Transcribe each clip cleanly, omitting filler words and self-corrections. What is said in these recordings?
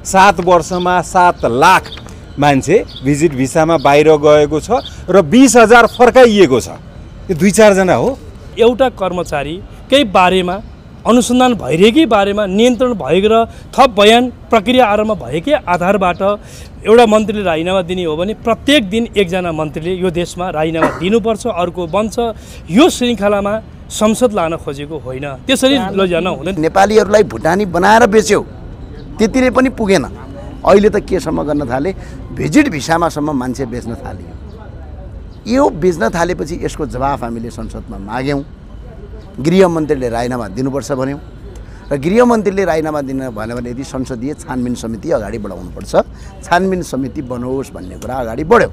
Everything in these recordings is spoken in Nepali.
7 वर्षमा 7 लाख मान्छे भिजिट भिसामा बाहिर गएको छ र 20,000 फर्काइएको छ। यो 2-4 जना हो। एउटा कर्मचारीकै बारेमा अनुसन्धान भइरहेकै बारेमा नियन्त्रण भएको र थप बयान प्रक्रिया आरम्भ भएकै आधारबाट एउटा मन्त्रीले राजीनामा दिने हो भने प्रत्येक दिन एकजना मन्त्रीले यो देशमा राजीनामा दिनुपर्छ, अर्को बन्छ। यो श्रृङ्खलामा संसद लान खोजेको होइन, त्यसरी लैजान हुँदैन। नेपालीहरूलाई भुटानी बनाएर बेच्यो, त्यतिले पनि पुगेन। अहिले त केसम्म गर्न थाले, भिजिट भिसामासम्म मान्छे बेच्न थाल्यो। यो बेच्न थालेपछि यसको जवाफ हामीले संसदमा माग्यौँ। गृहमन्त्रीले राजीनामा दिनुपर्छ भन्यौँ र गृहमन्त्रीले राजीनामा दिन भन्यो भने यदि संसदीय छानबिन समिति अगाडि बढाउनुपर्छ, छानबिन समिति बनाओस् भन्ने कुरा अगाडि बढ्यो।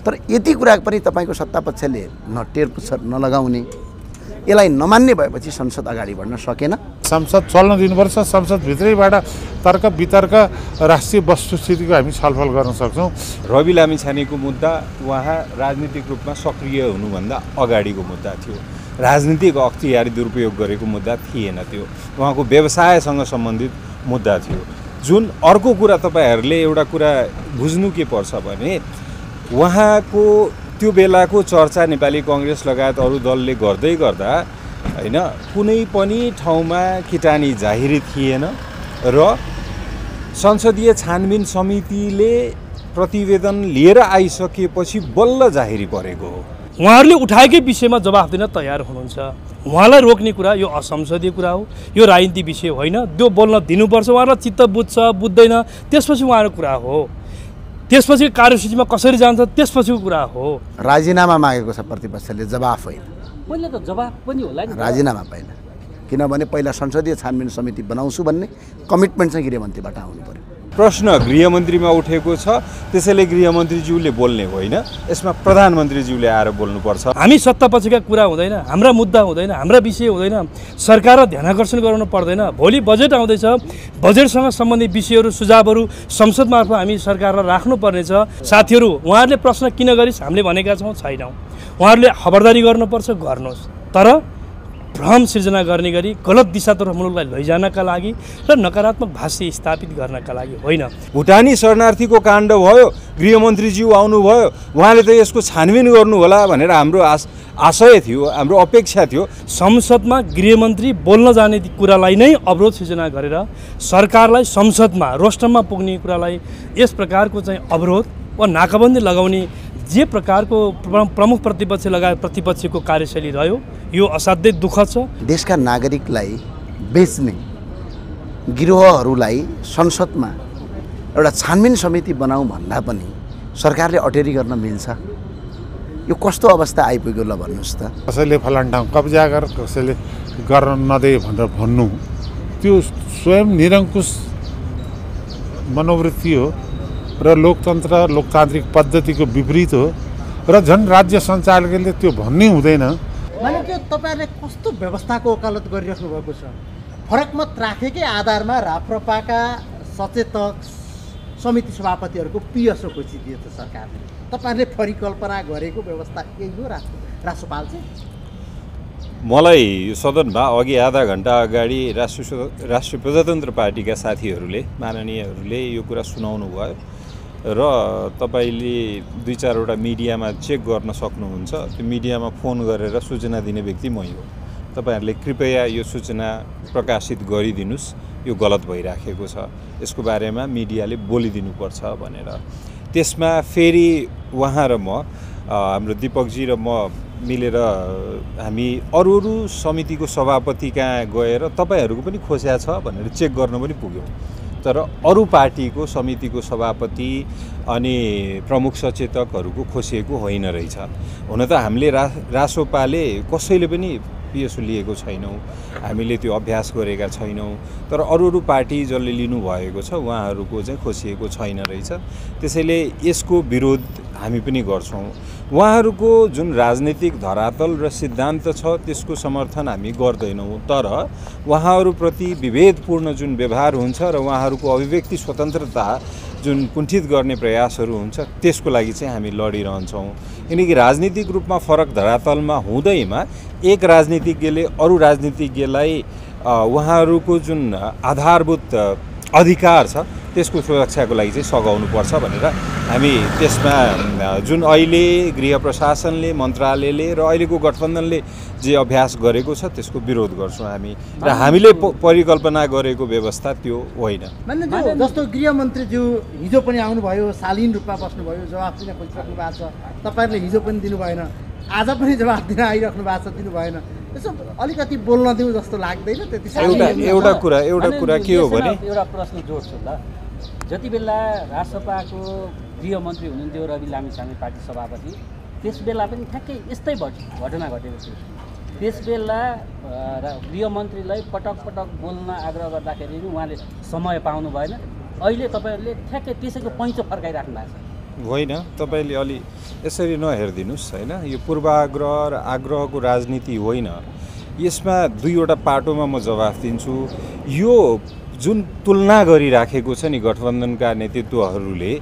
तर यति कुरा पनि तपाईँको सत्तापक्षले टेरपुच्छर नलगाउने, यसलाई नमान्ने भएपछि संसद अगाडि बढ्न सकेन। संसद चल्न दिनुपर्छ। संसदभित्रैबाट तर्क वितर्क राष्ट्रिय वस्तुस्थितिको हामी छलफल गर्न सक्छौँ। रवि लामिछानेको मुद्दा उहाँ राजनीतिक रूपमा सक्रिय हुनुभन्दा अगाडिको मुद्दा थियो। राजनीतिक अख्तियारी दुरुपयोग गरेको मुद्दा थिएन, त्यो उहाँको व्यवसायसँग सम्बन्धित मुद्दा थियो। जुन अर्को कुरा तपाईँहरूले एउटा कुरा बुझ्नु के पर्छ भने उहाँको त्यो बेलाको चर्चा नेपाली कांग्रेस लगायत अरू दलले गर्दै गर्दा हैन कुनै पनि ठाउँमा किटानी जाहिरी थिएन र संसदीय छानबिन समितिले प्रतिवेदन लिएर आइसकेपछि बल्ल जाहिरी परेको हो। उहाँहरूले उठाएकै विषयमा जवाफ दिन तयार हुनुहुन्छ। उहाँलाई रोक्ने कुरा यो असंसदीय कुरा हो, यो राजनीति विषय होइन। त्यो बोल्न दिनुपर्छ, उहाँलाई चित्त बुझ्छ बुझ्दैन त्यसपछि उहाँको कुरा हो। त्यसपछि कार्यसूचीमा कसरी जान्छ त्यसपछिको कुरा हो। राजीनामा मागेको छ प्रतिपक्षले, जवाफ होइन। पहिला त जवाफ पनि होला नि, राजीनामा पाएन। किनभने पहिला संसदीय छानबिन समिति बनाउँछु भन्ने कमिटमेन्ट चाहिँ गृहमन्त्रीबाट आउनु पर्यो। प्रश्न गृहमन्त्रीमा उठेको छ, त्यसैले गृहमन्त्रीज्यूले बोल्ने होइन, यसमा प्रधानमन्त्रीज्यूले आएर बोल्नुपर्छ। हामी सत्तापक्षका कुरा हुँदैन, हाम्रा मुद्दा हुँदैन, हाम्रा विषय हुँदैन, सरकारलाई ध्यानाकर्षण गराउनु पर्दैन। भोलि बजेट आउँदैछ, बजेटसँग सम्बन्धित विषयहरू सुझावहरू संसद मार्फत हामी सरकारलाई राख्नुपर्नेछ। साथीहरू, उहाँहरूले प्रश्न किन गरिस् हामीले भनेका छौँ छैनौँ। उहाँहरूले खबरदारी गर्नुपर्छ, गर्नुहोस्, तर भ्रम सिर्जना गर्ने गरी गलत दिशातर्फ मुलुकलाई लैजानका लागि र नकारात्मक भाष्य स्थापित गर्नका लागि होइन। भुटानी शरणार्थीको काण्ड भयो, गृहमन्त्रीज्यू आउनुभयो, उहाँले त यसको छानबिन गर्नु होला भनेर हाम्रो आशय थियो, हाम्रो अपेक्षा थियो। संसदमा गृहमन्त्री बोल्न जाने कुरालाई नै अवरोध सिर्जना गरेर सरकारलाई संसदमा रोस्टममा पुग्ने कुरालाई यस प्रकारको चाहिँ अवरोध वा नाकाबन्दी लगाउने जे प्रकारको प्रमुख प्रतिपक्ष लगायत प्रतिपक्षको कार्यशैली रह्यो, यो असाध्यै दुःख छ। देशका नागरिकलाई बेच्ने गिरोहहरूलाई संसदमा एउटा छानबिन समिति बनाऊ भन्दा पनि सरकारले अटेरी गर्न मिल्छ? यो कस्तो अवस्था आइपुग्यो ल भन्नुहोस् त। कसैले फलान ठाउँ कब्जा गर, कसैले गर्न नदे भनेर भन्नु, त्यो स्वयं निरङ्कुश मनोवृत्ति हो र लोकतन्त्र लोकतान्त्रिक पद्धतिको विपरीत हो र झन् राज्य सञ्चालकले त्यो भन्नै हुँदैन। भने त्यो तपाईँहरूले कस्तो व्यवस्थाको वकालत गरिराख्नु भएको छ? फरक मत राखेकै आधारमा राप्रपाका सचेतक समिति सभापतिहरूको पिएसओ खोजिदियो त सरकारले। तपाईँहरूले परिकल्पना गरेको व्यवस्था यही हो राष्ट्रपाल चाहिँ? मलाई यो सदनमा अघि आधा घण्टा अगाडि राष्ट्रिय प्रजातन्त्र पार्टीका साथीहरूले माननीयहरूले यो कुरा सुनाउनु भयो र तपाईँले 2-4वटा मिडियामा चेक गर्न सक्नुहुन्छ। त्यो मिडियामा फोन गरेर सूचना दिने व्यक्ति मै हो। तपाईँहरूले कृपया यो सूचना प्रकाशित गरिदिनुस्, यो गलत भइराखेको छ, यसको बारेमा मिडियाले बोलिदिनुपर्छ भनेर। त्यसमा फेरि उहाँ र म, हाम्रो दिपकजी र म मिलेर हामी अरू समितिको सभापति कहाँ गएर तपाईँहरूको पनि खोस्या छ भनेर चेक गर्न पनि पुग्यौँ। तर अरू पार्टीको समितिको सभापति अनि प्रमुख सचेतकहरूको खोसिएको होइन रहेछ। हुन त हामीले रासोपाले कसैले पनि पिएसओ लिएको छैनौँ, हामीले त्यो अभ्यास गरेका छैनौँ। तर अरू पार्टी जसले लिनुभएको छ उहाँहरूको चाहिँ खोसिएको छैन रहेछ। त्यसैले यसको विरोध हामी पनि गर्छौँ। उहाँहरूको जुन राजनीतिक धरातल र सिद्धान्त छ त्यसको समर्थन हामी गर्दैनौँ, तर उहाँहरूप्रति विभेदपूर्ण जुन व्यवहार हुन्छ र उहाँहरूको अभिव्यक्ति स्वतन्त्रता जुन कुण्ठित गर्ने प्रयासहरू हुन्छ त्यसको लागि चाहिँ हामी लडिरहन्छौँ। किनकि राजनीतिक रूपमा फरक धरातलमा हुँदैमा एक राजनीतिज्ञले अरू राजनीतिज्ञलाई उहाँहरूको जुन आधारभूत अधिकार छ त्यसको सुरक्षाको लागि चाहिँ सघाउनुपर्छ भनेर हामी त्यसमा जुन अहिले गृह प्रशासनले मन्त्रालयले र अहिलेको गठबन्धनले जे अभ्यास गरेको छ त्यसको विरोध गर्छौँ हामी र हामीले परिकल्पना गरेको व्यवस्था त्यो होइन। जस्तो गृहमन्त्रीज्यू हिजो पनि आउनुभयो, शालीन रूपमा बस्नुभयो, जवाफ दिन खोजिराख्नु भएको छ, तपाईँहरूले हिजो पनि दिनु भएन, आज पनि जवाफ दिन आइराख्नु भएको छ, दिनु भएन। यसो अलिकति बोल्न दिउँ जस्तो लाग्दैन त्यति? एउटा कुरा के हो भने एउटा प्रश्न जोड्छु ल। जति बेला राष्ट्रसभाको गृहमन्त्री हुनुहुन्थ्यो रवि लामिछाने पार्टी सभापति, त्यस बेला पनि ठ्याक्कै यस्तै घटना घटेको थियो। त्यस बेला गृहमन्त्रीलाई पटक पटक बोल्न आग्रह गर्दाखेरि पनि उहाँले समय पाउनु भएन। अहिले तपाईँहरूले ठ्याक्कै त्यसैको पैँचो फर्काइराख्नु भएको छ। होइन, तपाईँले अलि यसरी नहेरिदिनुहोस् होइन। यो पूर्वाग्रह र आग्रहको राजनीति होइन। यसमा दुईवटा पाटोमा म जवाफ दिन्छु। यो जुन तुलना गरिराखेको छ नि गठबन्धनका नेतृत्वहरूले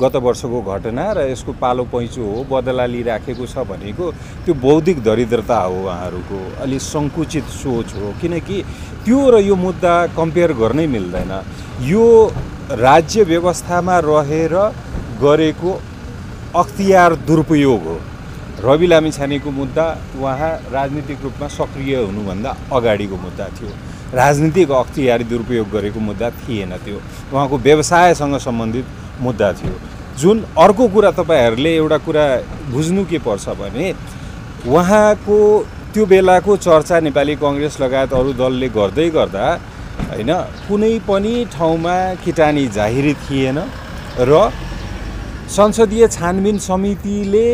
गत वर्षको घटना र यसको पालो पैँचो हो बदला लिइराखेको छ भनेको त्यो बौद्धिक दरिद्रता हो, उहाँहरूको अलि सङ्कुचित सोच हो। किनकि त्यो र यो मुद्दा कम्पेयर गर्नै मिल्दैन। यो राज्य व्यवस्थामा रहेर गरेको अख्तियार दुरुपयोग हो। रवि लामिछानेको मुद्दा उहाँ राजनीतिक रूपमा सक्रिय हुनुभन्दा अगाडिको मुद्दा थियो। राजनीतिक अख्तियारी दुरुपयोग गरेको मुद्दा थिएन, त्यो उहाँको व्यवसायसँग सम्बन्धित मुद्दा थियो। जुन अर्को कुरा तपाईँहरूले एउटा कुरा बुझ्नु के पर्छ भने उहाँको त्यो बेलाको चर्चा नेपाली कङ्ग्रेस लगायत अरू दलले गर्दै गर्दा होइन कुनै पनि ठाउँमा किटानी जाहिरी थिएन र संसदीय छानबिन समितिले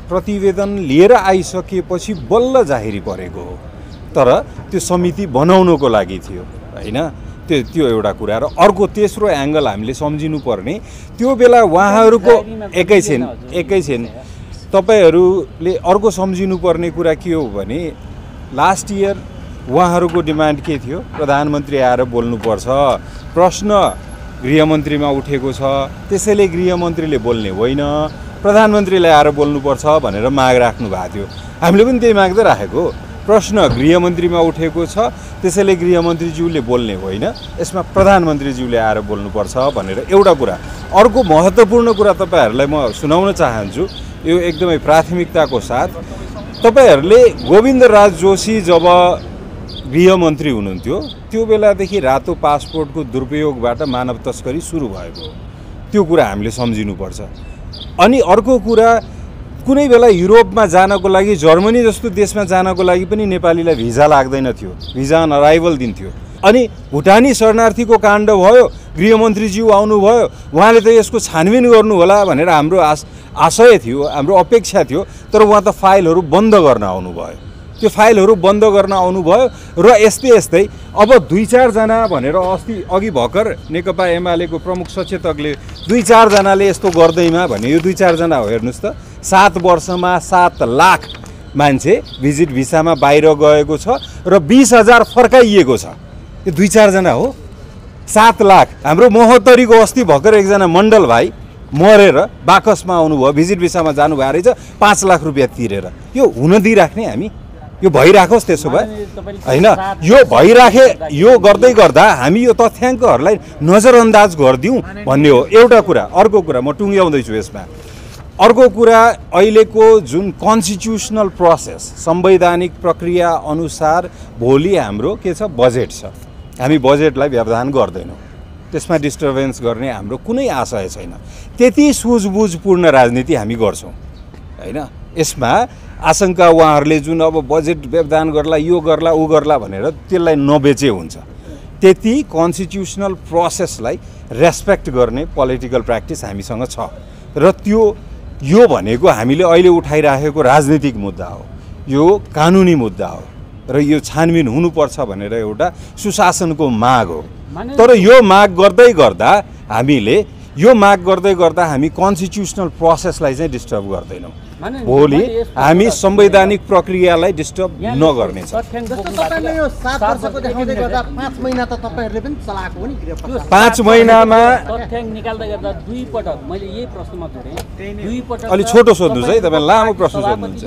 प्रतिवेदन लिएर आइसकेपछि बल्ल जाहिरी परेको हो। तर त्यो समिति बनाउनको लागि थियो होइन। त्यो एउटा कुरा र अर्को तेस्रो एङ्गल हामीले सम्झिनुपर्ने त्यो बेला उहाँहरूको एकैछिन तपाईँहरूले अर्को सम्झिनुपर्ने कुरा के हो भने लास्ट इयर उहाँहरूको डिमान्ड के थियो? प्रधानमन्त्री आएर बोल्नुपर्छ, प्रश्न गृहमन्त्रीमा उठेको छ, त्यसैले गृहमन्त्रीले बोल्ने होइन, प्रधानमन्त्रीले आएर बोल्नुपर्छ भनेर माग राख्नु भएको थियो। हामीले पनि त्यही माग्दै राखेको। प्रश्न गृहमन्त्रीमा उठेको छ, त्यसैले गृहमन्त्रीज्यूले बोल्ने होइन, यसमा प्रधानमन्त्रीज्यूले आएर बोल्नुपर्छ भनेर एउटा कुरा। अर्को महत्त्वपूर्ण कुरा तपाईँहरूलाई म सुनाउन चाहन्छु, यो एकदमै प्राथमिकताको साथ। तपाईँहरूले गोविन्दराज जोशी जब गृहमन्त्री हुनुहुन्थ्यो त्यो बेलादेखि रातो पासपोर्टको दुरुपयोगबाट मानव तस्करी सुरु भएको हो। त्यो कुरा हामीले सम्झिनुपर्छ। अनि अर्को कुरा, कुनै बेला युरोपमा जानको लागि जर्मनी जस्तो देशमा जानको लागि पनि नेपालीलाई भिजा लाग्दैन थियो, भिजा अन अराइभल दिन्थ्यो। अनि भुटानी शरणार्थीको काण्ड भयो, गृहमन्त्रीज्यू आउनुभयो, उहाँले त यसको छानबिन गर्नु होला भनेर हाम्रो आशय थियो, हाम्रो अपेक्षा थियो। तर उहाँ त फाइलहरू बन्द गर्न आउनुभयो। त्यो फाइलहरू बन्द गर्न आउनुभयो र यस्तै अब 2-4 जना भनेर अघि भर्खर नेकपा एमालेको प्रमुख सचेतकले 2-4 जनाले यस्तो गर्दैमा भने यो 2-4 जना हो। हेर्नुहोस् त 7 वर्षमा 7 लाख मान्छे भिजिट भिसामा बाहिर गएको छ र 20,000 फर्काइएको छ। यो 2-4 जना हो? 7 लाख। हाम्रो महोत्तरीको अस्ति भर्खर एकजना मण्डल भाइ मरेर बाकसमा आउनुभयो, भिजिट भिसामा जानुभएको रहेछ 5 लाख रुपियाँ तिरेर। यो हुन दिइराख्ने हामी? यो भइराखोस् त्यसो भए होइन। यो भइराखे, यो गर्दै गर्दा हामी यो तथ्याङ्कहरूलाई नजरअन्दाज गरिदिउँ भन्ने हो एउटा कुरा। अर्को कुरा म टुङ्ग्याउँदैछु यसमा। अर्को कुरा, अहिलेको जुन कन्स्टिट्युसनल प्रोसेस संवैधानिक प्रक्रिया अनुसार भोलि हाम्रो के छ? बजेट छ। हामी बजेटलाई व्यवधान गर्दैनौँ, त्यसमा डिस्टर्बेन्स गर्ने हाम्रो कुनै आशय छैन। त्यति सुझबुझपूर्ण राजनीति हामी गर्छौँ होइन। यसमा आशंका उहाँहरूले जुन अब बजेट व्यवधान गर्ला, यो गर्ला, ऊ गर्ला भनेर त्यसलाई नबेचे हुन्छ। त्यति कन्स्टिट्युसनल प्रोसेसलाई रेस्पेक्ट गर्ने पोलिटिकल प्र्याक्टिस हामीसँग छ र यो भनेको हामीले अहिले उठाइराखेको राजनीतिक मुद्दा हो, यो कानुनी मुद्दा हो र यो छानबिन हुनुपर्छ भनेर एउटा सुशासनको माग हो। तर यो माग गर्दै गर्दा हामी कन्स्टिट्युसनल प्रोसेसलाई चाहिँ डिस्टर्ब गर्दैनौँ। भोलि हामी संवैधानिक प्रक्रियालाई डिस्टर्ब नगर्नेछ। 5 महिनामा अलि छोटो सोध्नुहोस् है, तपाईँ लामो प्रश्न सोध्नुहुन्छ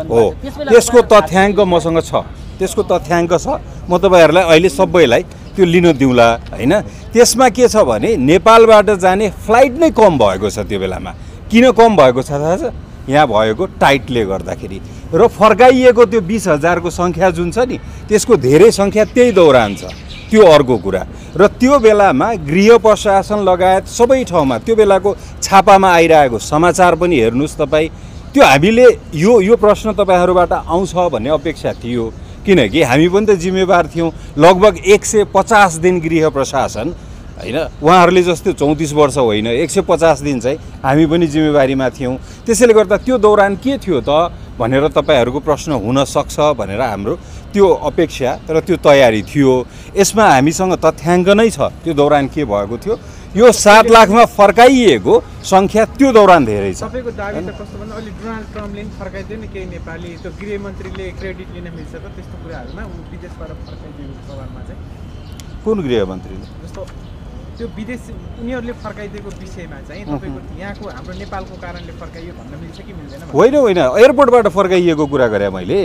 हो। त्यसको तथ्याङ्क मसँग छ, त्यसको तथ्याङ्क छ। म तपाईँहरूलाई अहिले सबैलाई त्यो लिन दिउँला होइन। त्यसमा के छ भने नेपालबाट जाने फ्लाइट नै कम भएको छ त्यो बेलामा। किन कम भएको छ थाहा छ? यहाँ भएको टाइटले गर्दाखेरि र फर्काइएको त्यो 20,000को सङ्ख्या जुन छ नि त्यसको धेरै सङ्ख्या त्यही दौरान छ, त्यो अर्को कुरा। र त्यो बेलामा गृह प्रशासन लगायत सबै ठाउँमा त्यो बेलाको छापामा आइरहेको समाचार पनि हेर्नुहोस् तपाईँ। त्यो हामीले यो प्रश्न तपाईँहरूबाट आउँछ भन्ने अपेक्षा थियो, किनकि हामी पनि त जिम्मेवार थियौँ। लगभग 150 दिन गृह प्रशासन होइन, उहाँहरूले जस्तो 34 वर्ष होइन, 150 दिन चाहिँ हामी पनि जिम्मेवारीमा थियौँ। त्यसैले गर्दा त्यो दौरान के थियो त भनेर तपाईँहरूको प्रश्न हुनसक्छ भनेर हाम्रो त्यो अपेक्षा र त्यो तयारी थियो। यसमा हामीसँग तथ्याङ्क नै छ त्यो दौरान के भएको थियो। यो 7 लाखमा फर्काइएको सङ्ख्या त्यो दौरान धेरै छ। तपाईँको दाबी त कस्तो भन्दा अहिले डोनाल्ड ट्रम्पले पनि फर्काइदियो नि केही नेपाली, त्यो गृहमन्त्रीले क्रेडिट लिन मिल्छ त त्यस्तो कुराहरूमा विदेशबाट फर्काइदिएको सवालमा चाहिँ? कुन गृहमन्त्रीले? जस्तो त्यो विदेश उनीहरूले फर्काइदिएको विषयमा चाहिँ तपाईँको यहाँको हाम्रो नेपालको कारणले फर्काइयो भन्न मिल्छ कि मिल्दैन? होइन होइन, एयरपोर्टबाट फर्काइएको कुरा गरेँ मैले।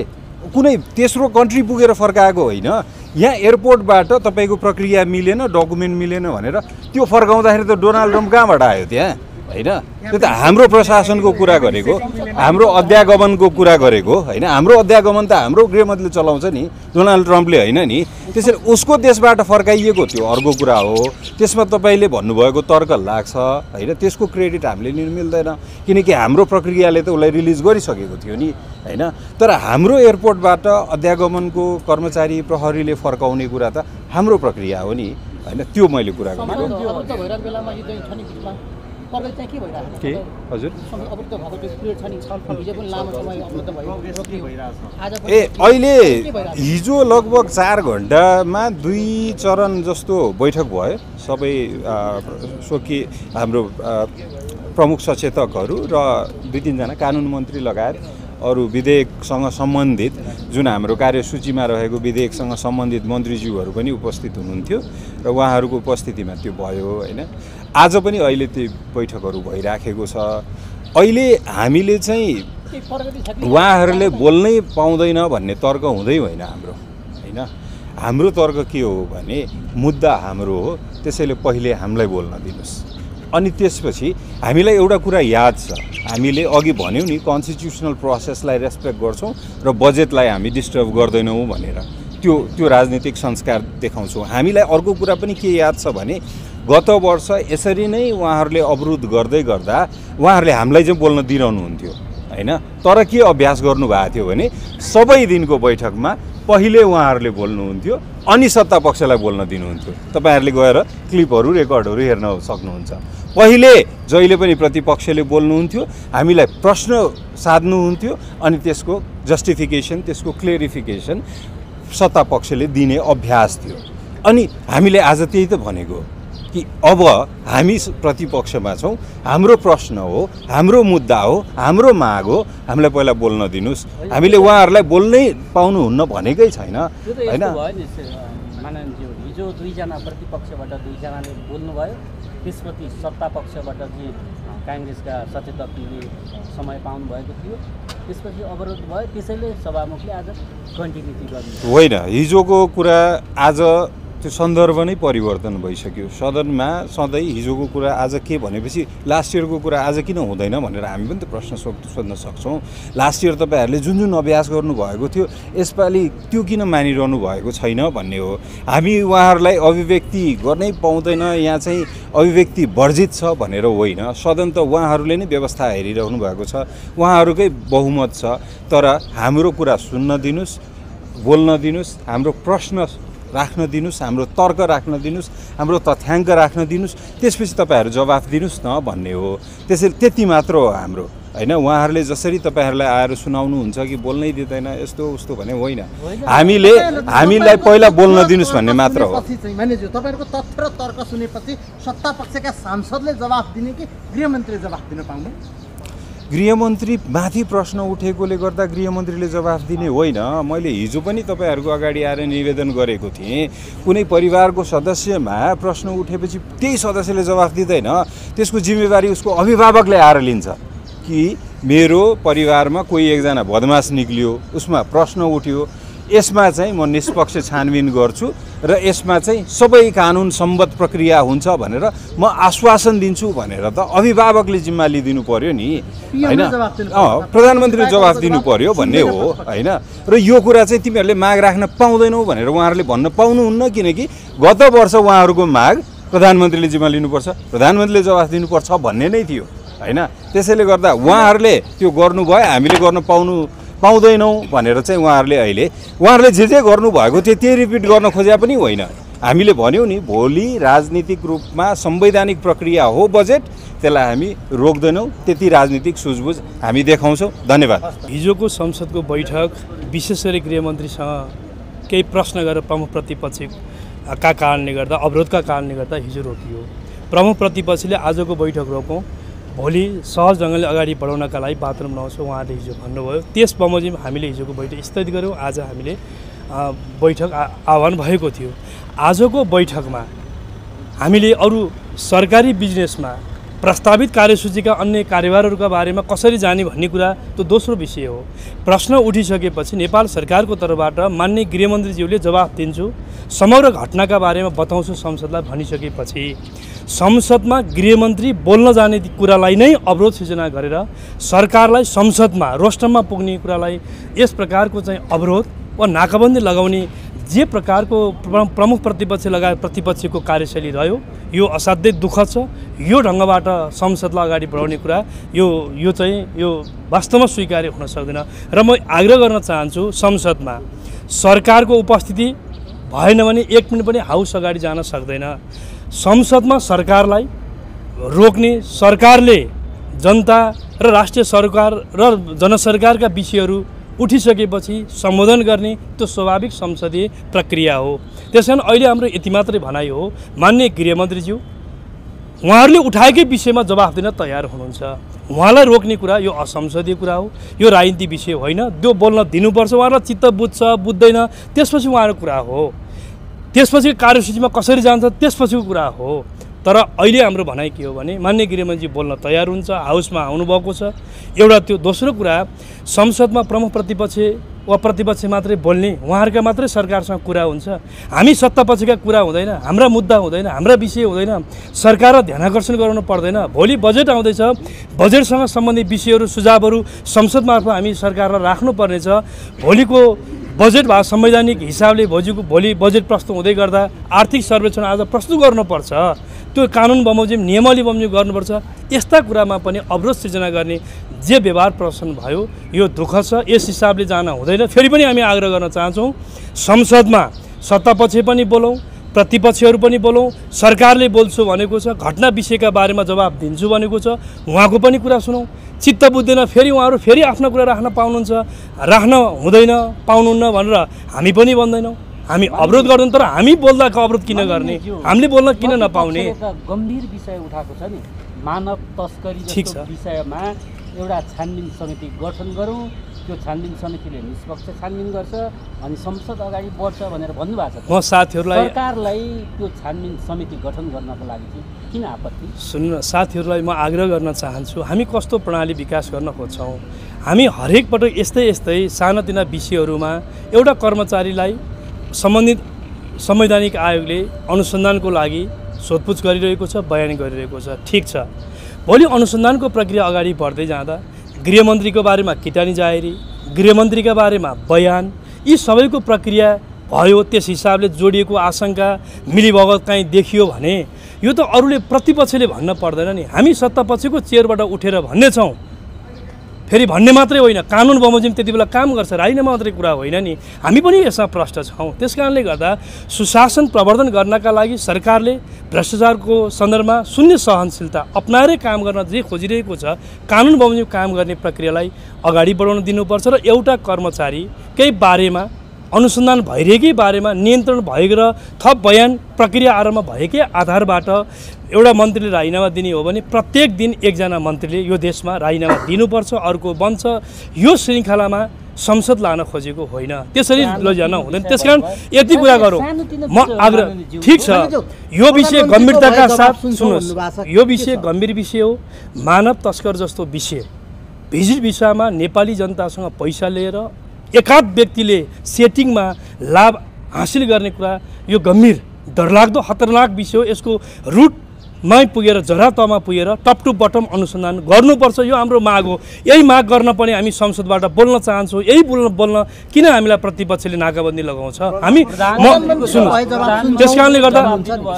कुनै तेस्रो कन्ट्री पुगेर फर्काएको होइन। यहाँ एयरपोर्टबाट तपाईँको प्रक्रिया मिलेन, डकुमेन्ट मिलेन भनेर त्यो फर्काउँदाखेरि त डोनाल्ड ट्रम्प कहाँबाट आयो त्यहाँ होइन? त्यो त हाम्रो प्रशासनको कुरा गरेको, हाम्रो अध्यागमनको कुरा गरेको होइन। हाम्रो अध्यागमन त हाम्रो गृहमन्त्रीले चलाउँछ नि, डोनाल्ड ट्रम्पले होइन नि। त्यसैले उसको देशबाट फर्काइएको त्यो अर्को कुरा हो। त्यसमा तपाईँले भन्नुभएको तर्क लाग्छ होइन, त्यसको क्रेडिट हामीले लिनु मिल्दैन, किनकि हाम्रो प्रक्रियाले त उसलाई रिलिज गरिसकेको थियो नि होइन। तर हाम्रो एयरपोर्टबाट अध्यागमनको कर्मचारी प्रहरीले फर्काउने कुरा त हाम्रो प्रक्रिया हो नि होइन। त्यो मैले कुरा गरेको। के हजुर? अहिले हिजो लगभग 4 घन्टामा 2 चरण जस्तो बैठक भयो। सबै स्वकीय हाम्रो प्रमुख सचेतकहरू र 2-3 जना कानुन मन्त्री लगायत अरू विधेयकसँग सम्बन्धित जुन हाम्रो कार्यसूचीमा रहेको विधेयकसँग सम्बन्धित मन्त्रीज्यूहरू पनि उपस्थित हुनुहुन्थ्यो र उहाँहरूको उपस्थितिमा त्यो भयो होइन। आज पनि अहिले त्यो बैठकहरू भइराखेको छ। अहिले हामीले चाहिँ उहाँहरूले बोल्नै पाउँदैन भन्ने तर्क हुँदै होइन हाम्रो होइन। हाम्रो तर्क के हो भने मुद्दा हाम्रो हो, त्यसैले पहिले हामीलाई बोल्न दिनुहोस्। अनि त्यसपछि हामीलाई एउटा कुरा याद छ, हामीले अघि भन्यौँ नि कन्स्टिट्युसनल प्रोसेसलाई रेस्पेक्ट गर्छौँ र बजेटलाई हामी डिस्टर्ब गर्दैनौँ भनेर त्यो राजनीतिक संस्कार देखाउँछौँ। हामीलाई अर्को कुरा पनि के याद छ भने गत वर्ष यसरी नै उहाँहरूले अवरोध गर्दै गर्दा उहाँहरूले हामीलाई चाहिँ बोल्न दिइरहनुहुन्थ्यो होइन। तर के अभ्यास गर्नुभएको थियो भने सबै दिनको बैठकमा पहिले उहाँहरूले बोल्नुहुन्थ्यो अनि सत्ता पक्षलाई बोल्न दिनुहुन्थ्यो। तपाईँहरूले गएर क्लिपहरू रेकर्डहरू हेर्न सक्नुहुन्छ। पहिले जहिले पनि प्रतिपक्षले बोल्नुहुन्थ्यो, हामीलाई प्रश्न साध्नुहुन्थ्यो अनि त्यसको जस्टिफिकेसन, त्यसको क्लियरिफिकेसन सत्ता पक्षले दिने अभ्यास थियो। अनि हामीले आज त्यही त भनेको कि अब हामी प्रतिपक्षमा छौँ, हाम्रो प्रश्न हो, हाम्रो मुद्दा हो, हाम्रो माग हो, हामीलाई पहिला बोल्न दिनुहोस्। हामीले उहाँहरूलाई बोल्नै पाउनुहुन्न भनेकै छैन होइन। हिजो 2 जना प्रतिपक्षबाट 2 जनाले बोल्नुभयो, त्यसपछि सत्ता पक्षबाट चाहिँ काङ्ग्रेसका सचेतकले समय पाउनुभएको थियो, त्यसपछि अवरोध भयो। त्यसैले सभामुखले आज कन्टिन्युटी गर्नु होइन। हिजोको कुरा आज त्यो सन्दर्भ नै परिवर्तन भइसक्यो। सदनमा सधैँ हिजोको कुरा आज के भनेपछि लास्ट इयरको कुरा आज किन हुँदैन भनेर हामी पनि त प्रश्न सोध्न सक्छौँ। लास्ट इयर तपाईँहरूले जुन जुन अभ्यास गर्नुभएको थियो यसपालि त्यो किन मानिरहनु भएको छैन भन्ने हो। हामी उहाँहरूलाई अभिव्यक्ति गर्नै पाउँदैन, यहाँ चाहिँ अभिव्यक्ति वर्जित छ भनेर होइन। सदन त उहाँहरूले नै व्यवस्था हेरिरहनु भएको छ, उहाँहरूकै बहुमत छ। तर हाम्रो कुरा सुन्न दिनुहोस्, बोल्न दिनुहोस्, हाम्रो प्रश्न राख्न दिनुहोस्, हाम्रो तर्क राख्न दिनुहोस्, हाम्रो तथ्याङ्क राख्न दिनुहोस्, त्यसपछि तपाईँहरू जवाफ दिनुहोस् न भन्ने हो। त्यसैले त्यति मात्र हो हाम्रो होइन। उहाँहरूले जसरी तपाईँहरूलाई आएर सुनाउनुहुन्छ कि बोल्नै दिँदैन यस्तो उस्तो भने होइन। हामीलाई पहिला बोल्न दिनुहोस् भन्ने मात्र हो। तपाईँहरूको तथ्य र तर्क सुनेपछि सत्ता पक्षका सांसदले जवाफ दिने कि गृहमन्त्रीले जवाफ दिन पाउने? गृहमन्त्री माथि प्रश्न उठेकोले गर्दा गृहमन्त्रीले जवाफ दिने होइन। मैले हिजो पनि तपाईँहरूको अगाडि आएर निवेदन गरेको थिएँ, कुनै परिवारको सदस्यमा प्रश्न उठेपछि त्यही सदस्यले जवाफ दिँदैन, त्यसको जिम्मेवारी उसको अभिभावकले आएर लिन्छ कि मेरो परिवारमा कोही एकजना बदमास निक्लियो, उसमा प्रश्न उठ्यो, यसमा चाहिँ म निष्पक्ष छानबिन गर्छु र यसमा चाहिँ सबै कानुन सम्बद्ध प्रक्रिया हुन्छ भनेर म आश्वासन दिन्छु भनेर त अभिभावकले जिम्मा लिदिनु पर्यो नि हैन प्रधानमन्त्रीले जवाफ दिनु पर्यो भन्ने हो हैन र यो कुरा चाहिँ तिमीहरूले माग राख्न पाउँदैनौ भनेर उहाँहरूले भन्न पाउनुहुन्न किनकि गत वर्ष उहाँहरूको माग प्रधानमन्त्रीले जिम्मा लिनुपर्छ प्रधानमन्त्रीले जवाफ दिनुपर्छ भन्ने नै थियो हैन त्यसैले गर्दा उहाँहरूले त्यो गर्नुभयो हामीले गर्न पाउँदैनौँ भनेर चाहिँ उहाँहरूले जे गर्नुभएको थियो त्यही रिपिट गर्न खोजे पनि होइन हामीले भन्यौँ नि भोलि राजनीतिक रूपमा संवैधानिक प्रक्रिया हो बजेट त्यसलाई हामी रोक्दैनौँ त्यति राजनीतिक सुझबुझ हामी देखाउँछौँ धन्यवाद हिजोको संसदको बैठक विशेष गरी गृहमन्त्रीसँग केही प्रश्न गरेर प्रमुख प्रतिपक्षका कारणले गर्दा अवरोधका कारणले गर्दा हिजो रोकियो प्रमुख प्रतिपक्षले आजको बैठक रोकौँ भोलि सहज ढङ्गले अगाडि बढाउनका लागि बाथरुम लगाउँछौँ उहाँले हिजो भन्नुभयो त्यस बमोजिम हामीले हिजोको बैठक स्थगित गऱ्यौँ आज हामीले बैठक आह्वान भएको थियो आजको बैठकमा हामीले अरू सरकारी बिजनेसमा प्रस्तावित कार्यसूचीका अन्य कार्यभारहरूका बारेमा कसरी जाने भन्ने कुरा त्यो दोस्रो विषय हो प्रश्न उठिसकेपछि नेपाल सरकारको तर्फबाट माननीय गृहमन्त्रीज्यूले जवाफ दिन्छु समग्र घटनाका बारेमा बताउँछु संसदलाई भनिसकेपछि संसदमा गृहमन्त्री बोल्न जाने कुरालाई नै अवरोध सिर्जना गरेर सरकारलाई संसदमा रोस्टममा पुग्ने कुरालाई यस प्रकारको चाहिँ अवरोध वा नाकाबन्दी लगाउने जे प्रकारको प्रमुख प्रतिपक्ष लगायत प्रतिपक्षको कार्यशैली रह्यो यो असाध्यै दुःखद छ यो ढङ्गबाट संसदलाई अगाडि बढाउने कुरा यो वास्तवमा स्वीकार्य हुन सक्दैन र म आग्रह गर्न चाहन्छु संसदमा सरकारको उपस्थिति भएन भने एक मिनट पनि हाउस अगाडि जान सक्दैन संसदमा सरकारलाई रोक्ने सरकारले जनता र राष्ट्रिय सरकार र जनसरकारका विषयहरू उठिसकेपछि सम्बोधन गर्ने त्यो स्वाभाविक संसदीय प्रक्रिया हो त्यसकारण अहिले हाम्रो यति मात्रै भनाइ हो माननीय गृहमन्त्रीज्यू उहाँहरूले उठाएकै विषयमा जवाफ दिन तयार हुनुहुन्छ उहाँलाई रोक्ने कुरा यो असंसदीय कुरा हो यो राजनीति विषय होइन त्यो बोल्न दिनुपर्छ उहाँलाई चित्त बुझ्छ बुझ्दैन त्यसपछि उहाँहरूको कुरा हो त्यसपछि कार्यसूचीमा कसरी जान्छ त्यसपछिको कुरा हो तर अहिले हाम्रो भनाइ के हो भने माननीय गृहमन्त्री बोल्न तयार हुन्छ हाउसमा आउनुभएको छ एउटा त्यो दोस्रो कुरा संसदमा प्रमुख प्रतिपक्ष वा प्रतिपक्ष मात्रै बोल्ने उहाँहरूका मात्रै सरकारसँग कुरा हुन्छ हामी सत्तापक्षका कुरा हुँदैन हाम्रा मुद्दा हुँदैन हाम्रा विषय हुँदैन सरकारलाई ध्यानाकर्षण गराउनु पर्दैन भोलि बजेट आउँदैछ बजेटसँग सम्बन्धित विषयहरू सुझावहरू संसद मार्फत हामी सरकारलाई राख्नुपर्नेछ भोलिको बजेट भए संवैधानिक हिसाबले भोलि बजेट प्रस्तुत हुँदै गर्दा आर्थिक सर्वेक्षण आज प्रस्तुत गर्नुपर्छ त्यो कानुन बमोजिम नियमावली बमोजिम गर्नुपर्छ यस्ता कुरामा पनि अवरोध सिर्जना गर्ने जे व्यवहार प्रदर्शन भयो यो दुःख छ यस हिसाबले जान हुँदैन फेरि पनि हामी आग्रह गर्न चाहन्छौँ संसदमा सत्तापक्ष पनि बोलौँ प्रतिपक्षहरू पनि बोलौँ सरकारले बोल्छु भनेको छ घटना विषयका बारेमा जवाब दिन्छु भनेको छ उहाँको पनि कुरा सुनौँ चित्त बुझ्दैन फेरि उहाँहरू फेरि आफ्नो कुरा राख्न पाउनुहुन्छ राख्न हुँदैन पाउनुहुन्न भनेर हामी पनि भन्दैनौँ हामी अवरोध गर्दैनौँ तर हामी बोल्दाको अवरोध किन गर्ने हामीले बोल्न किन नपाउने गम्भीर विषय उठाएको छ नि मानव तस्करी जस्तो विषयमा एउटा छानबिन समिति गठन गरौँ त्यो छानबिन समितिले निष्पक्ष छानबिन गर्छ अनि संसद अगाडि बढ्छ भनेर भन्नुभएको छ म साथीहरूलाई सरकारलाई त्यो छानबिन समिति गठन गर्नको लागि चाहिँ किन आपत्ति सुन्नु साथीहरूलाई म आग्रह गर्न चाहन्छु हामी कस्तो प्रणाली विकास गर्न खोज्छौँ हामी हरेक पटक यस्तै सानातिना विषयहरूमा एउटा कर्मचारीलाई सम्बन्धित संवैधानिक आयोगले अनुसन्धानको लागि सोधपुछ गरिरहेको छ बयान गरिरहेको छ ठिक छ भोलि अनुसन्धानको प्रक्रिया अगाडि बढ्दै जाँदा गृहमन्त्रीको बारेमा किटानी जाहेरी गृहमन्त्रीका बारेमा बयान यी सबैको प्रक्रिया भयो त्यस हिसाबले जोडिएको आशंका मिलीभगत कहीँ देखियो भने यो त अरूले प्रतिपक्षले भन्न पर्दैन नि हामी सत्तापक्षको चेयरबाट उठेर भन्नेछौँ फेरि भन्ने मात्रै होइन कानुन बमोजिम त्यति बेला काम गर्छ राजीनामा मात्रै कुरा होइन नि हामी पनि यसमा प्रष्ट छौँ त्यस कारणले गर्दा सुशासन प्रवर्धन गर्नका लागि सरकारले भ्रष्टाचारको सन्दर्भमा शून्य सहनशीलता अपनाएरै काम गर्न जे खोजिरहेको छ कानुन बमोजिम काम गर्ने प्रक्रियालाई अगाडि बढाउन दिनुपर्छ र एउटा कर्मचारी केही बारेमा अनुसन्धान भइरहेकै बारेमा नियन्त्रण भएको र थप बयान प्रक्रिया आरम्भ भएकै आधारबाट एउटा मन्त्रीले राजीनामा दिने हो भने प्रत्येक दिन एकजना मन्त्रीले यो देशमा राजीनामा दिनुपर्छ अर्को बन्छ यो श्रृङ्खलामा संसद लान खोजेको होइन त्यसरी लैजान हुँदैन त्यसकारण यति कुरा गरौँ म आग्रह ठिक छ यो विषय गम्भीरताका साथ सुन्नुहोस् यो विषय गम्भीर विषय हो मानव तस्कर जस्तो विषय भिजिट भिसामा नेपाली जनतासँग पैसा लिएर एकाध व्यक्तिले सेटिङमा लाभ हासिल गर्ने कुरा यो गम्भीर डरलाग्दो खतरनाक विषय हो। यसको रुटमै पुगेर जरातमा पुगेर टप टु बटम अनुसन्धान गर्नुपर्छ, यो हाम्रो माग हो। यही माग गर्न पनि हामी संसदबाट बोल्न चाहन्छौँ। यही बोल्न किन हामीलाई प्रतिपक्षले नाकाबन्दी लगाउँछ? हामी त्यस कारणले गर्दा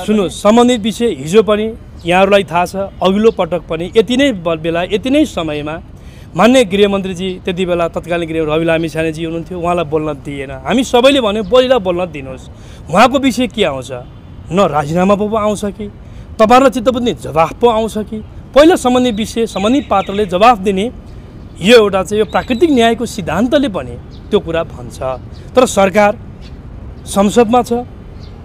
सुन्नुहोस्, सम्बन्धित विषय हिजो पनि यहाँहरूलाई थाहा छ, अघिल्लो पटक पनि यति नै बेला यति नै समयमा मान्य गृहमन्त्रीजी त्यति बेला तत्कालीन गृह रवि लामिछानेजी हुनुहुन्थ्यो, उहाँलाई बोल्न दिएन। हामी सबैले भन्यो बोलीलाई बोल्न दिनुहोस्। उहाँको विषय के आउँछ? न राजीनामा पो आउँछ कि तपाईँहरूलाई चित्त बुझ्ने जवाफ पो आउँछ कि? पहिला सम्बन्धित विषय सम्बन्धित पात्रले जवाफ दिने यो एउटा चाहिँ यो प्राकृतिक न्यायको सिद्धान्तले पनि त्यो कुरा भन्छ। तर सरकार संसदमा छ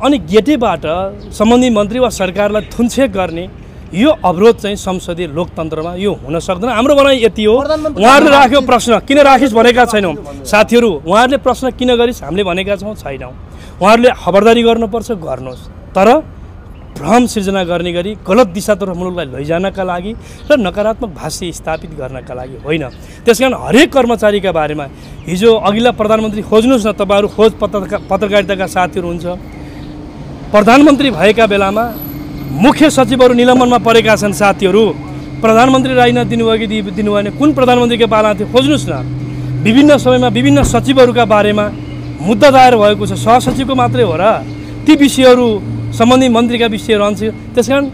अनि गेटेबाट सम्बन्धित मन्त्री वा सरकारलाई थुन्छेक गर्ने यो अवरोध चाहिँ संसदीय लोकतन्त्रमा यो हुन सक्दैन। हाम्रो भनाइ यति हो। उहाँहरूले राख्यो प्रश्न किन राखिस् भनेका छैनौँ साथीहरू, उहाँहरूले प्रश्न किन गरिस् हामीले भनेका छैनौँ। उहाँहरूले खबरदारी गर्नुपर्छ, गर्नुहोस्, तर भ्रम सिर्जना गर्ने गरी गलत दिशातर्फ मुलुकलाई लैजानका लागि र नकारात्मक भाष्य स्थापित गर्नका लागि होइन। त्यसकारण हरेक कर्मचारीका बारेमा हिजो अघिल्ला प्रधानमन्त्री खोज्नुहोस् न, तपाईँहरू खोज पत्रकारिताका साथीहरू हुन्छ, प्रधानमन्त्री भएका बेलामा मुख्य सचिवहरू निलम्बनमा परेका छन् साथीहरू। प्रधानमन्त्री राजीनामा दिनुभयो कि दिनुभएन, कुन प्रधानमन्त्रीको पाला थियो खोज्नुहोस् न। विभिन्न समयमा विभिन्न सचिवहरूका बारेमा मुद्दा दायर भएको छ, सहसचिवको मात्रै हो र ती विषयहरू सम्बन्धित मन्त्रीका विषयहरू रहन्छ। त्यसकारण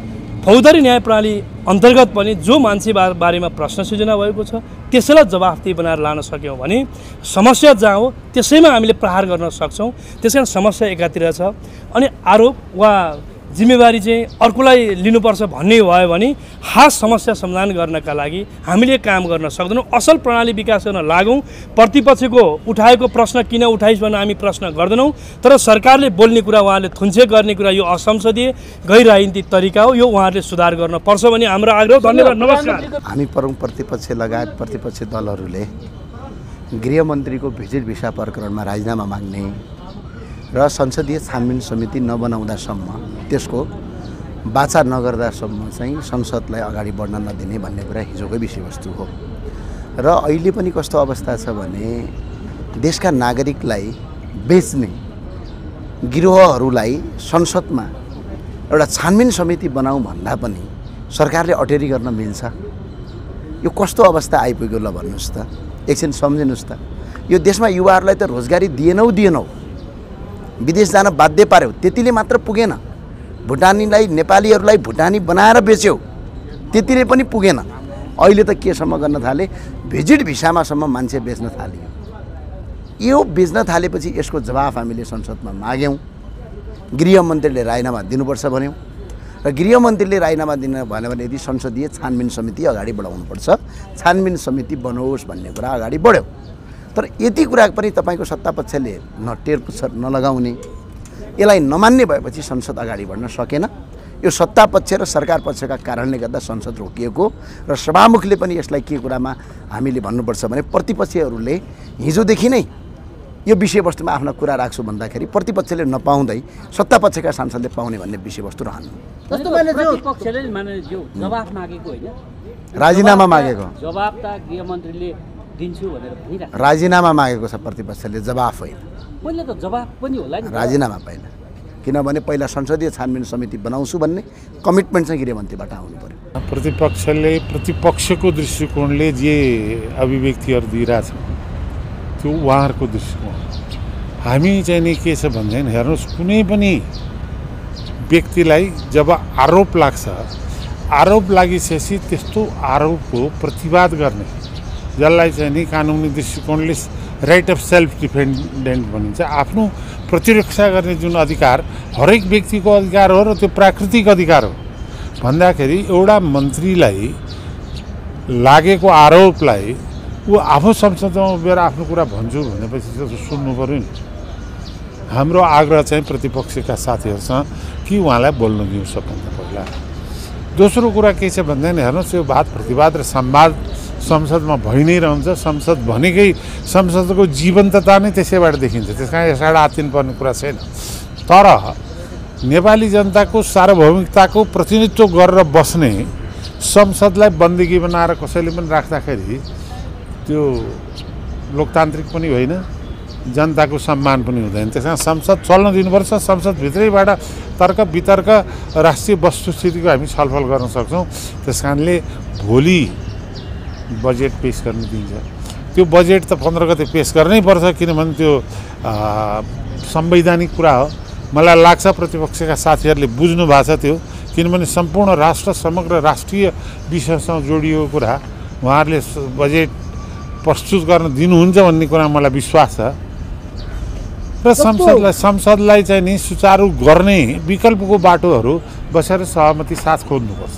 फौजदारी न्याय प्रणाली अन्तर्गत पनि जो मान्छे बारेमा प्रश्न सृजना भएको छ त्यसैलाई जवाफदेही बनाएर लान सक्यौँ भने समस्या जहाँ हो त्यसैमा हामीले प्रहार गर्न सक्छौँ। त्यसकारण समस्या एकातिर छ अनि आरोप वा जिम्मेवारी चाहिँ अर्कोलाई लिनुपर्छ भन्ने भयो भने खास समस्या समाधान गर्नका लागि हामीले काम गर्न सक्दैनौँ। असल प्रणाली विकास गर्न लागौँ। प्रतिपक्षको उठाएको प्रश्न किन उठाइस् भनेर हामी प्रश्न गर्दैनौँ, तर सरकारले बोल्ने कुरा उहाँहरूले थुन्छेक गर्ने कुरा यो असंसदीय गैर राजनीतिक तरिका हो, यो उहाँहरूले सुधार गर्न पर्छ भन्ने हाम्रो आग्रह। धन्यवाद, नमस्कार। हामी प्रमुख प्रतिपक्ष लगायत प्रतिपक्षी दलहरूले गृहमन्त्रीको भिजिट भिसा प्रकरणमा राजीनामा माग्ने र संसदीय छानबिन समिति नबनाउँदासम्म त्यसको वाचा नगर्दासम्म चाहिँ संसदलाई अगाडि बढ्न नदिने भन्ने कुरा हिजोकै विषयवस्तु हो। र अहिले पनि कस्तो अवस्था छ भने देशका नागरिकलाई बेच्ने गिरोहहरूलाई संसदमा एउटा छानबिन समिति बनाऊ भन्दा पनि सरकारले अटेरी गर्न मिल्छ? यो कस्तो अवस्था आइपुग्यो ल भन्नुहोस् त, एकछिन सम्झिनुहोस् त। यो देशमा युवाहरूलाई त रोजगारी दिएनौ, विदेश जान बाध्य पार्यौ, त्यतिले मात्र पुगेन। भुटानीलाई नेपालीहरूलाई भुटानी बनाएर बेच्यौ, त्यतिले पनि पुगेन। अहिले त केसम्म गर्न थाले, भिजिट भिसामासम्म मान्छे बेच्न थाल्यो। यो बेच्न थालेपछि यसको जवाफ हामीले संसदमा माग्यौँ। गृहमन्त्रीले राजीनामा दिनुपर्छ भन्यौँ र गृहमन्त्रीले राजीनामा दिन भन्यो भने यदि संसदीय छानबिन समिति अगाडि बढाउनुपर्छ, छानबिन समिति बनाओस् भन्ने कुरा अगाडि बढ्यो। तर यति कुरा पनि तपाईँको सत्तापक्षले टेर पुच्छर नलगाउने, यसलाई नमान्ने भएपछि संसद अगाडि बढ्न सकेन। यो सत्तापक्ष र सरकार पक्षका कारणले गर्दा संसद रोकिएको र सभामुखले पनि यसलाई के कुरामा हामीले भन्नुपर्छ भने प्रतिपक्षीहरूले हिजोदेखि नै यो विषयवस्तुमा आफ्ना कुरा राख्छु भन्दाखेरि प्रतिपक्षले नपाउँदै सत्तापक्षका सांसदले पाउने भन्ने विषयवस्तु रहनु। जवाफ मागेको होइन, राजीनामा मागेको, जवाफ त गृहमन्त्रीले दिन्छु भनेर भनिरहेको, राजीनामा मागेको छ प्रतिपक्षले, जवाफ होइन। पहिला त जवाफ पनि होला नि, राजीनामा पहिला, किनभने पहिला संसदीय छानबिन समिति बनाउँछु भन्ने कमिटमेन्ट चाहिँ गृहमन्त्रीबाट आउनु पर्यो। प्रतिपक्षले प्रतिपक्षको दृष्टिकोणले जे अभिव्यक्तिहरू दिइरहेछ त्यो उहाँहरूको दृष्टिकोण। हामी चाहिँ नि के छ भन्दैन, हेर्नुहोस् कुनै पनि व्यक्तिलाई जब आरोप लाग्छ, आरोप लागिसकेपछि त्यस्तो आरोपको प्रतिवाद गर्ने जसलाई चाहिँ नि कानुनी दृष्टिकोणले राइट अफ सेल्फ डिफेन्डेन्ट भनिन्छ, आफ्नो प्रतिरक्षा गर्ने जुन अधिकार हरेक व्यक्तिको अधिकार हो र त्यो प्राकृतिक अधिकार हो भन्दाखेरि एउटा मन्त्रीलाई लागेको आरोपलाई ऊ आफू संसदमा उभिएर आफ्नो कुरा भन्छु भनेपछि त सुन्नु पऱ्यो नि। हाम्रो आग्रह चाहिँ प्रतिपक्षका साथीहरूसँग कि उहाँलाई बोल्नु दिउँ सबभन्दा पहिला। दोस्रो कुरा के छ भन्दैन, हेर्नुहोस् यो वाद प्रतिवाद र संवाद संसदमा भइ नै रहन्छ। संसद भनेकै संसदको जीवन्तता नै त्यसैबाट देखिन्छ, त्यस कारण यसबाट आत्तिनुपर्ने कुरा छैन। तर नेपाली जनताको सार्वभौमिकताको प्रतिनिधित्व गरेर बस्ने संसदलाई बन्दगी बनाएर कसैले पनि राख्दाखेरि त्यो लोकतान्त्रिक पनि होइन जनताको सम्मान पनि हुँदैन। त्यस कारण संसद चल्न दिनुपर्छ। संसदभित्रैबाट तर्क वितर्क राष्ट्रिय वस्तुस्थितिको हामी छलफल गर्न सक्छौँ। त्यस कारणले भोलि बजेट पेस गर्न दिन्छ। त्यो बजेट त 15 गते पेस गर्नै पर्छ, किनभने त्यो संवैधानिक कुरा हो। मलाई लाग्छ प्रतिपक्षका साथीहरूले बुझ्नु भएको छ त्यो, किनभने सम्पूर्ण राष्ट्र समग्र राष्ट्रिय विषयसँग जोडिएको कुरा उहाँहरूले बजेट प्रस्तुत गर्न दिनुहुन्छ भन्ने कुरा मलाई विश्वास छ। र संसदलाई चाहिँ नि सुचारू गर्ने विकल्पको बाटोहरू बसेर सहमति साथ खोज्नुपर्छ।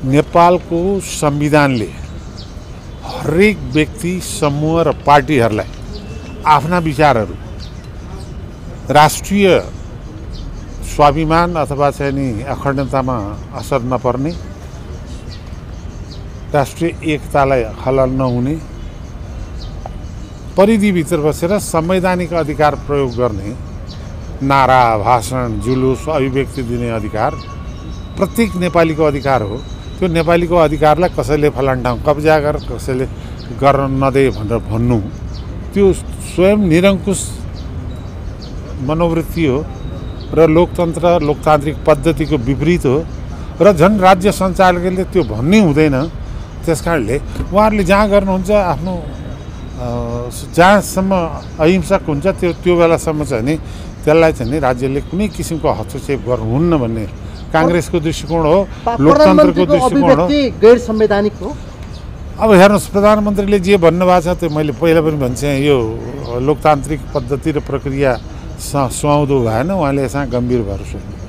नेपालको संविधानले हरेक व्यक्ति समूह र पार्टीहरूलाई आफ्ना विचारहरू राष्ट्रिय स्वाभिमान अथवा चाहिँ नि अखण्डतामा असर नपर्ने, राष्ट्रिय एकतालाई खलल नहुने परिधिभित्र बसेर संवैधानिक अधिकार प्रयोग गर्ने, नारा भाषण जुलुस अभिव्यक्ति दिने अधिकार प्रत्येक नेपालीको अधिकार हो। त्यो नेपालीको अधिकारलाई कसैले फलान ठाउँ कब्जा गर, कसैले गर्न नदे भनेर भन्नु त्यो स्वयं निरङ्कुश मनोवृत्ति हो र लोकतन्त्र लोकतान्त्रिक पद्धतिको विपरीत हो र झन् राज्य सञ्चालकले त्यो भन्नै हुँदैन। त्यसकारणले उहाँहरूले जहाँ गर्नुहुन्छ आफ्नो जहाँसम्म अहिंसक हुन्छ त्यो बेलासम्म चाहिँ नि त्यसलाई चाहिँ नि राज्यले कुनै किसिमको हस्तक्षेप गर्नुहुन्न भन्ने काङ्ग्रेसको दृष्टिकोण हो, लोकतन्त्रको दृष्टिकोण हो। गैर संवैधानिक हो। अब हेर्नुहोस्, प्रधानमन्त्रीले जे भन्नुभएको छ त्यो मैले पहिला पनि भन्छेँ, यो लोकतान्त्रिक पद्धति र प्रक्रिया सुहाउँदो भएन। उहाँले यसमा गम्भीर भएर सोध्नु।